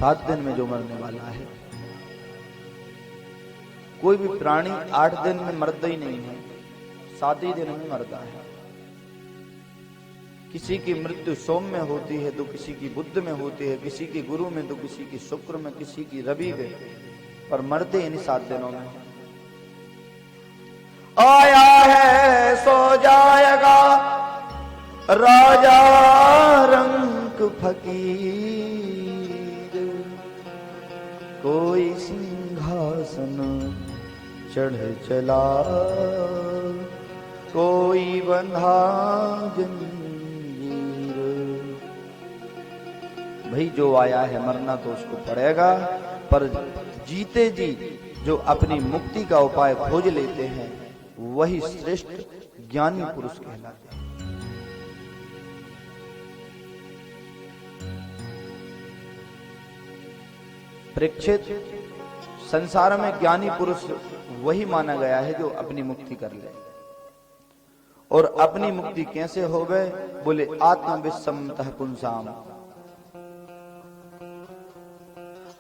7 दिन में जो मरने वाला है। कोई भी प्राणी 8 दिन में मरता ही नहीं है, 7 ही दिन में मरता है। किसी की मृत्यु सोम में होती है तो किसी की बुध में होती है, किसी की गुरु में तो किसी की शुक्र में, किसी की रवि में, पर मरते इन 7 दिनों में। आया है सो जाएगा राजा रंग फकीर, कोई सिंहासन चढ़ चला, कोई बंधा जंजीर। भाई जो आया है मरना तो उसको पड़ेगा, पर जीते जी जो अपनी मुक्ति का उपाय खोज लेते हैं वही श्रेष्ठ ज्ञानी पुरुष कहलाते हैं। परीक्षित, संसार में ज्ञानी पुरुष वही माना गया है जो अपनी मुक्ति कर ले। और अपनी मुक्ति कैसे हो गए? बोले आत्मविस्मतः पुंसाम,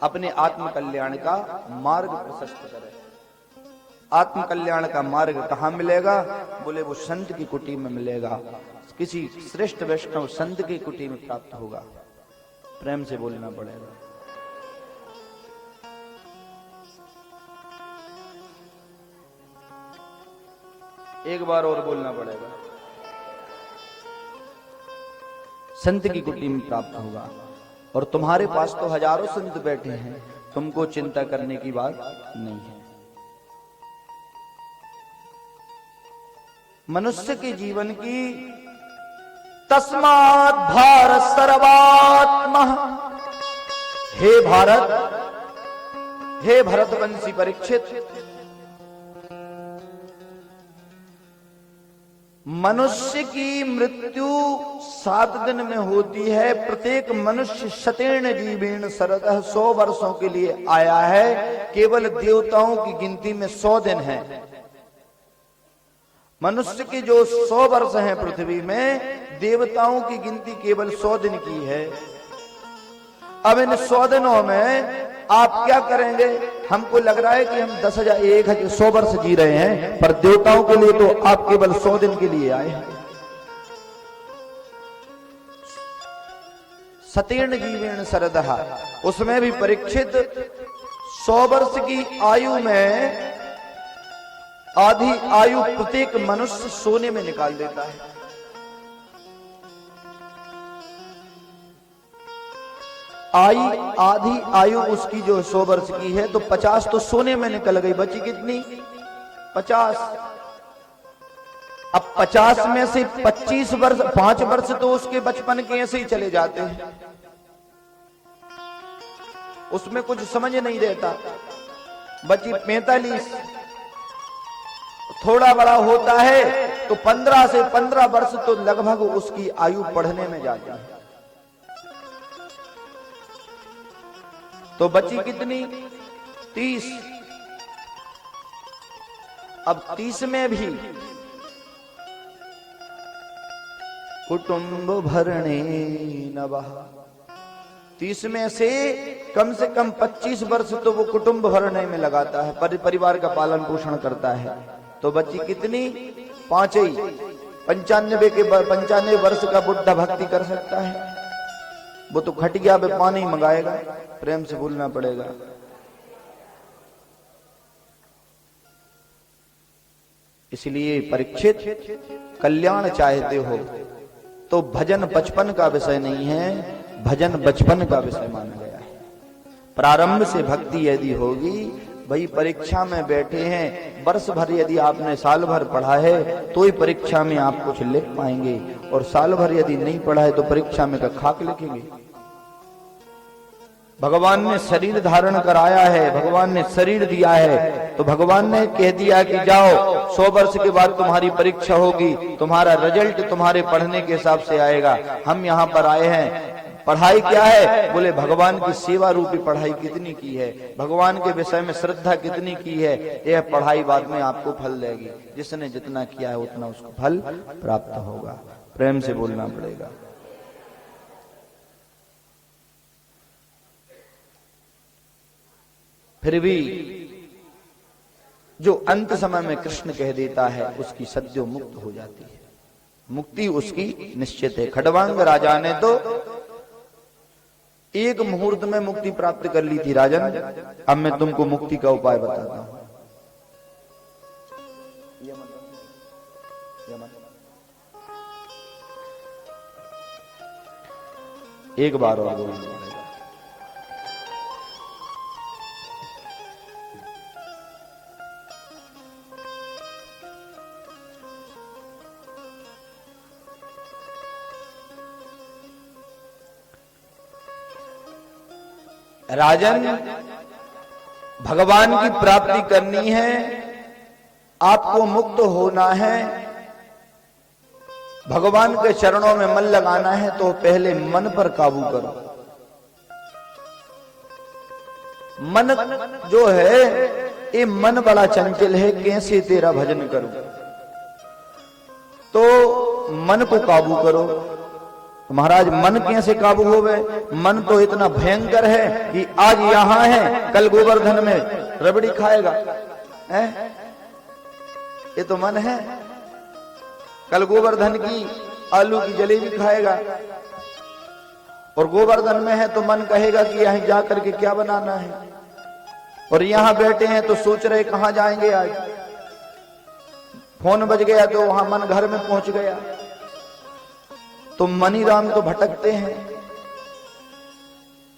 अपने आत्म कल्याण का मार्ग प्रशस्त करे। आत्म कल्याण का मार्ग कहां मिलेगा? बोले वो संत की कुटी में मिलेगा, किसी श्रेष्ठ वैष्णव संत की कुटी में प्राप्त होगा। प्रेम से बोलना पड़ेगा। एक बार और बोलना पड़ेगा। संत की कुटी में प्राप्त होगा। और तुम्हारे पास तो हजारों संत बैठे हैं, तुमको चिंता करने की बात नहीं है। मनुष्य के जीवन की तस्मात् भारत सर्वात्मा, हे भारत, हे भरतवंशी परीक्षित, मनुष्य की मृत्यु 7 दिन में होती है। प्रत्येक मनुष्य शतेन जीवेन शरदः 100 वर्षों के लिए आया है। केवल देवताओं की गिनती में 100 दिन है। मनुष्य के जो 100 वर्ष हैं पृथ्वी में, देवताओं की गिनती केवल 100 दिन की है। अब इन 100 दिनों में आप क्या करेंगे? हमको लग रहा है कि हम 100 वर्ष जी रहे हैं, पर देवताओं के लिए तो आप केवल 100 दिन के लिए आए हैं। सतेन जीवेन शरदः, उसमें भी परीक्षित 100 वर्ष की आयु में आधी आयु प्रत्येक मनुष्य सोने में निकाल देता है। आधी आयु उसकी जो 100 वर्ष की है, तो 50 तो सोने में निकल गई, बची कितनी? 50। अब 50 में से 25 वर्ष, 5 वर्ष तो उसके बचपन के ऐसे ही चले जाते हैं, उसमें कुछ समझ नहीं देता। बची 45। थोड़ा बड़ा होता है तो 15 से 15 वर्ष तो लगभग उसकी आयु पढ़ने में जाती है। तो बची कितनी? 30। अब 30 में भी कुटुंब भरणे नवः, 30 में से कम 25 वर्ष तो वो कुटुंब भरने में लगाता है, परिवार का पालन पोषण करता है। तो बची कितनी? 5 ही। 95 वर्ष का बुढ़ा भक्ति कर सकता है? वो तो खटिया पे पानी मंगाएगा। प्रेम से बोलना पड़ेगा। इसलिए परीक्षित, कल्याण चाहते हो तो भजन बचपन का विषय नहीं है, भजन बचपन का विषय माना गया है। प्रारंभ से भक्ति यदि होगी, भाई परीक्षा में बैठे हैं, वर्ष भर यदि आपने साल भर पढ़ा है तो ही परीक्षा में आप कुछ लिख पाएंगे, और साल भर यदि नहीं पढ़ा है तो परीक्षा में खाक लिखेंगे। भगवान ने शरीर धारण कराया है, भगवान ने शरीर दिया है, तो भगवान ने कह दिया कि जाओ 100 वर्ष के बाद तुम्हारी परीक्षा होगी, तुम्हारा रिजल्ट तुम्हारे पढ़ने के हिसाब से आएगा। हम यहाँ पर आए हैं, पढ़ाई क्या है? बोले भगवान की सेवा रूपी पढ़ाई कितनी की है, भगवान के विषय में श्रद्धा कितनी की है, यह पढ़ाई बाद में आपको फल देगी। जिसने जितना किया है उतना उसको फल प्राप्त होगा। प्रेम से बोलना पड़ेगा। फिर भी जो अंत समय में कृष्ण कह देता है उसकी सद्यो मुक्त हो जाती है, मुक्ति उसकी निश्चित है। खडवांग राजा ने तो एक मुहूर्त में मुक्ति प्राप्त कर ली थी। राजन, अब मैं तुमको मुक्ति का उपाय बताता हूं। एक बार और बोलिए। राजन, भगवान की प्राप्ति करनी है, आपको मुक्त होना है, भगवान के चरणों में मन लगाना है, तो पहले मन पर काबू करो। मन जो है ये मन बड़ा चंचल है, कैसे तेरा भजन करूं? तो मन को काबू करो। तो महाराज मन कैसे काबू होवे? मन तो इतना भयंकर है कि आज यहां है, कल गोवर्धन में रबड़ी खाएगा, है? ये तो मन है। कल गोवर्धन की आलू की जलेबी खाएगा, और गोवर्धन में है तो मन कहेगा कि यहां जाकर के क्या बनाना है, और यहां बैठे हैं तो सोच रहे कहां जाएंगे आज। फोन बज गया तो वहां मन घर में पहुंच गया। तो मनी राम तो भटकते हैं।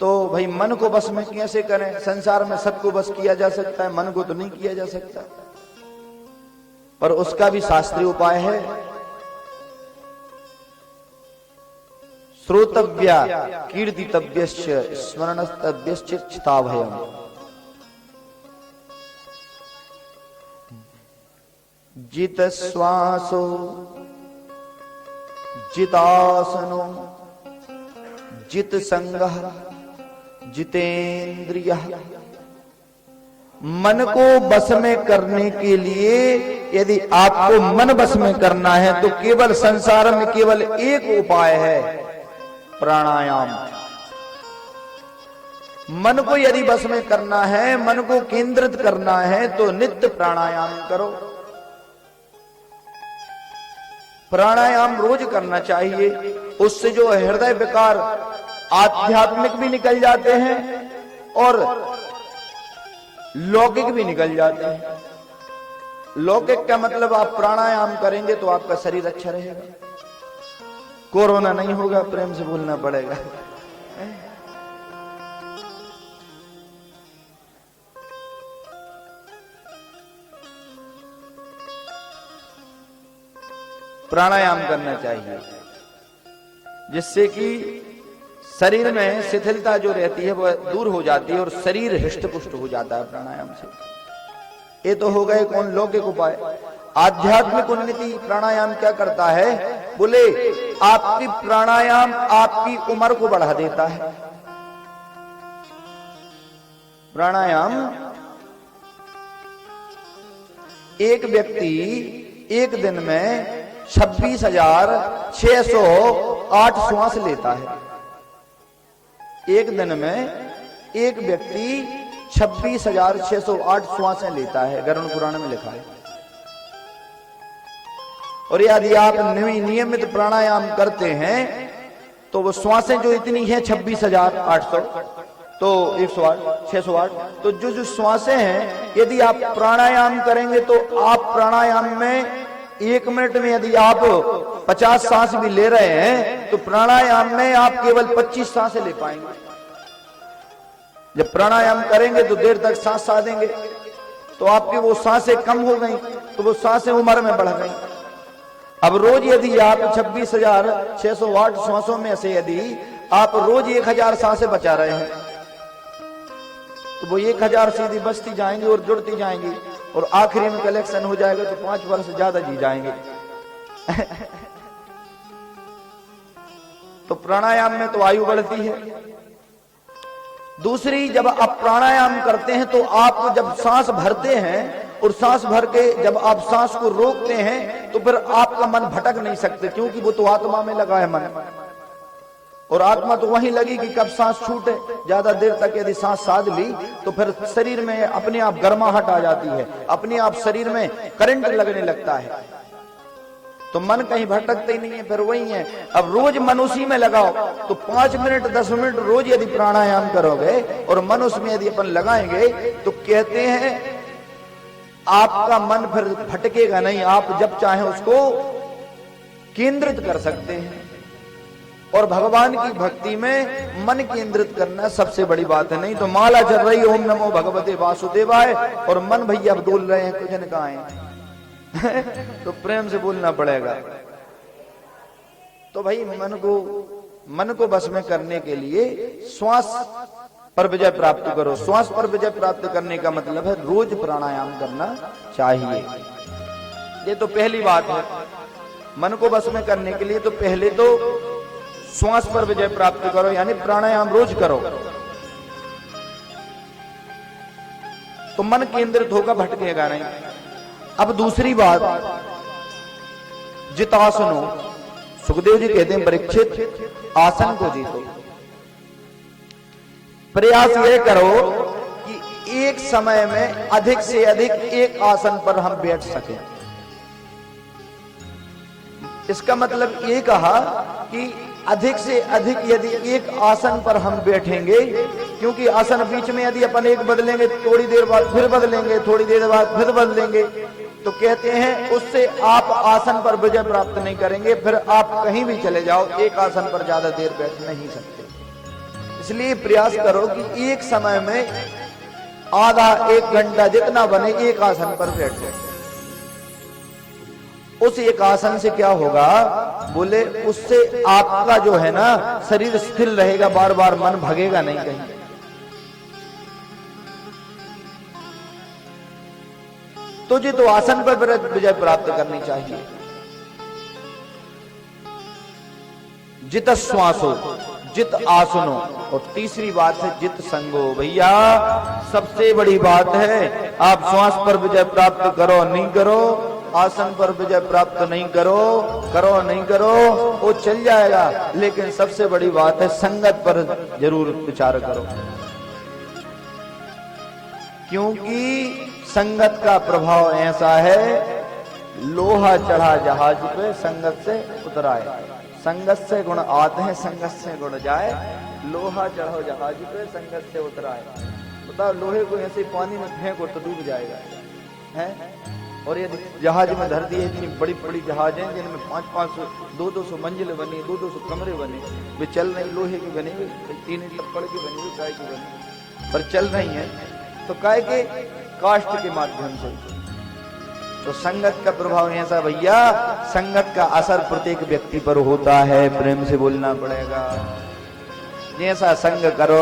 तो भाई मन को बस में कैसे करें? संसार में सबको बस किया जा सकता है, मन को तो नहीं किया जा सकता, पर उसका भी शास्त्रीय उपाय है। श्रोतव्या कीर्तितव्यश्च स्मरणस्तव्यश्च चिताभयम्। जित श्वासो जितासनो जित संगः जितेंद्रियः। मन को बस में करने के लिए यदि आपको मन बस में करना है तो केवल संसार में केवल एक उपाय है, प्राणायाम। मन को यदि बस में करना है, मन को केंद्रित करना है, तो नित्य प्राणायाम करो। प्राणायाम रोज करना चाहिए। उससे जो हृदय विकार आध्यात्मिक भी निकल जाते हैं और लौकिक भी निकल जाते हैं। लौकिक का मतलब आप प्राणायाम करेंगे तो आपका शरीर अच्छा रहेगा, कोरोना नहीं होगा, प्रेम से बोलना पड़ेगा। प्राणायाम करना चाहिए जिससे कि शरीर में शिथिलता जो रहती है वह दूर हो जाती है और शरीर हृष्ट-पुष्ट हो जाता है प्राणायाम से। ये तो हो गए कौन लौकिक उपाय। आध्यात्मिक उन्नति प्राणायाम क्या करता है? बोले आपकी प्राणायाम आपकी उम्र को बढ़ा देता है। प्राणायाम एक व्यक्ति एक दिन में 26,608 श्वास लेता है। एक दिन में एक व्यक्ति 26,608 श्वासें लेता है, गरुड़ पुराण में लिखा है। और यदि आप नियमित प्राणायाम करते हैं तो वो श्वासें जो इतनी हैं 26,800 तो 108 608, तो जो श्वासें हैं यदि आप प्राणायाम करेंगे तो आप प्राणायाम में एक मिनट में यदि आप 50 सांस भी ले रहे हैं तो प्राणायाम में आप केवल 25 सांसें ले पाएंगे। जब प्राणायाम करेंगे तो देर तक सांस साधेंगे तो आपकी वो सांसें कम हो गई, तो वो सांसें उम्र में बढ़ गई। अब रोज यदि आप 26,608 श्वासों में से यदि आप रोज 1,000 सांसें बचा रहे हैं तो वो 1,000 सीधी बचती जाएंगी और जुड़ती जाएंगी, और आखिरी में कलेक्शन हो जाएगा तो 5 वर्ष ज्यादा जी जाएंगे। तो प्राणायाम में तो आयु बढ़ती है। दूसरी, जब आप प्राणायाम करते हैं तो आप जब सांस भरते हैं और सांस भर के जब आप सांस को रोकते हैं तो फिर आपका मन भटक नहीं सकते, क्योंकि वो तो आत्मा में लगा है मन। और आत्मा तो वहीं लगी कि कब सांस छूटे। ज्यादा देर तक यदि सांस साध ली तो फिर शरीर में अपने आप गर्माहट आ जाती है, अपने आप शरीर में करंट लगने लगता है, तो मन कहीं भटकते ही नहीं है, फिर वही है। अब रोज मन उसी में लगाओ तो 5 मिनट 10 मिनट रोज यदि प्राणायाम करोगे और मन उसमें यदि अपन लगाएंगे तो कहते हैं आपका मन फिर भटकेगा नहीं, आप जब चाहे उसको केंद्रित कर सकते हैं। और भगवान की भक्ति में मन केंद्रित करना सबसे बड़ी बात है। नहीं तो माला चल रही ओम नमो भगवते वासुदेवाय और मन भैया अब डोल रहे हैं, कुछ न कहा है तो प्रेम से बोलना पड़ेगा। तो भाई मन को बस में करने के लिए श्वास पर विजय प्राप्त करो। श्वास पर विजय प्राप्त करने का मतलब है रोज प्राणायाम करना चाहिए। ये तो पहली बात है। मन को बस में करने के लिए तो पहले तो श्वास पर विजय प्राप्त करो, यानी प्राणायाम रोज करो तो मन केंद्रित होगा, भटकेगा नहीं। अब दूसरी बात, जितासनो, सुखदेव जी कहते हैं परीक्षित आसन को जीतो। प्रयास यह करो कि एक समय में अधिक से अधिक एक आसन पर हम बैठ सकें। इसका मतलब ये कहा कि अधिक से अधिक यदि एक आसन पर हम बैठेंगे, क्योंकि आसन बीच में यदि अपन एक बदलेंगे थोड़ी देर बाद फिर बदलेंगे, थोड़ी देर बाद फिर बदलेंगे, तो कहते हैं उससे आप आसन पर विजय प्राप्त नहीं करेंगे। फिर आप कहीं भी चले जाओ एक आसन पर ज्यादा देर बैठ नहीं सकते। इसलिए प्रयास करो कि एक समय में आधा 1 घंटा जितना बने एक आसन पर बैठो। उस एक आसन से क्या होगा, बोले उससे आपका जो है ना शरीर स्थिर रहेगा, बार बार मन भगेगा नहीं कहीं। तो जी तो आसन पर विजय प्राप्त करनी चाहिए। जित श्वासो, जित आसनो, और तीसरी बात है जित संगो। भैया सबसे बड़ी बात है, आप श्वास पर विजय प्राप्त करो नहीं करो, आसन पर विजय प्राप्त नहीं करो, करो नहीं करो, वो चल जाएगा। लेकिन सबसे बड़ी बात है संगत पर जरूर विचार करो, क्योंकि संगत का प्रभाव ऐसा है, लोहा चढ़ा जहाज पे संगत से उतराए। संगत से गुण आते हैं, संगत से गुण जाए। लोहा चढ़ो जहाज पे संगत से उतराए। बताओ लोहे को ऐसे पानी में फेंको तो डूब जाएगा है। और यदि जहाज में धर दिए, इतनी बड़ी बड़ी जहाज हैं जिनमें 500 200 मंजिल बनी, 200 कमरे बने, वे चल रही, लोहे की बनी हुई, 3 लक्कड़ की बनी हुई, काय की बनी, पर चल रही है तो काय के काष्ठ के माध्यम से। तो संगत का प्रभाव ऐसा भैया, संगत का असर प्रत्येक व्यक्ति पर होता है। प्रेम से बोलना पड़ेगा। जैसा संग करो